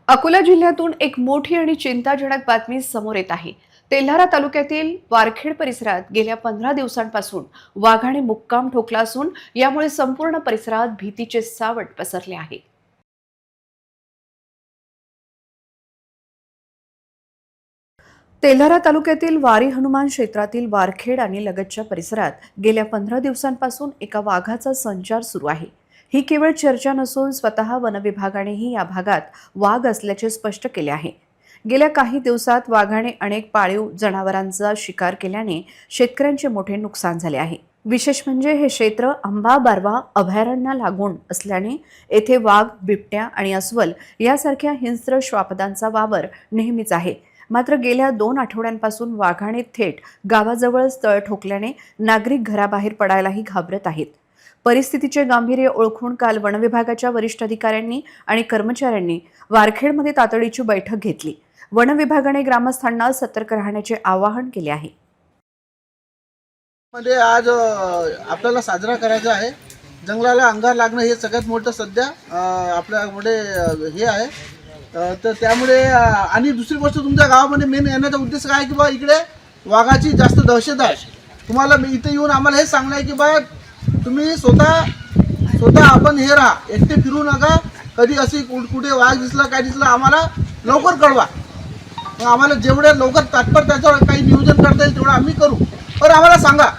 अकोला जिल्ह्यातून एक मोठी आणि चिंताजनक बातमी समोर येत आहे। तेल्हारा तालुक्यातील वारखेड परिसरात गेल्या 15 दिवसांपासून वाघाने मुक्काम ठोकला असून यामुळे संपूर्ण परिसरात भीतीचे सावट पसरले आहे। तेल्हारा तालुक्यातील वारी हनुमान क्षेत्रातील वारखेड आणि लगतच्या परिसरात गेल्या 15 दिवसांपासून एका वाघाचा संचार सुरू आहे। ही केवळ चर्चा नसून स्वतः वनविभागानेही या भागात वाघ असल्याचे स्पष्ट केले आहे। गेल्या काही दिवसात वाघाने अनेक पाळीव जनावरांचा शिकार केल्याने शेतकऱ्यांचे मोठे नुकसान झाले आहे। विशेष म्हणजे हे क्षेत्र आंबा बारवा अभयारण्य लागून असल्याने येथे वाघ, बिबट्या आणि अस्वल यासारख्या हिंस्र श्वापदांचा वावर नेहमीच आहे। मात्र गेल्या 2 आठवड्यांपासून वाघाने थेट गावाजवळच तळ ठोकल्याने नागरिक घराबाहेर पडायलाही घाबरत आहेत। परिस्थितीचे गांभीर्य ओळखून काल वनविभागाच्या वरिष्ठ अधिकाऱ्यांनी आणि कर्मचाऱ्यांनी वारखेडमध्ये तातडीची बैठक घेतली। वनविभागाने ग्रामस्थांना सतर्क राहण्याचे आवाहन केले आहे। मध्ये आज आपल्याला साजरा करायचा आहे। जंगलाला अंगार लागणं हे सगळ्यात मोठं सध्या आपल्यामध्ये हे आहे। तर त्यामुळे आणि दुसरी गोष्ट तुमच्या गावामध्ये मेन येण्याचा उद्देश काय आहे की बा इकडे वाघाची जास्त दहशत आहे। तुम्हाला मी इथे येऊन आम्हाला हे सांगणं आहे की बा तुम्ही स्वतः आपण हे राहा, एकटे फिरू नका। कधी अशी कुठे वाघ दिसला काय दिसलं आम्हाला लवकर कळवा। मग आम्हाला जेवढ्या लवकर तात्पर त्याचं काही नियोजन करता येईल तेवढं आम्ही करू, पण आम्हाला सांगा।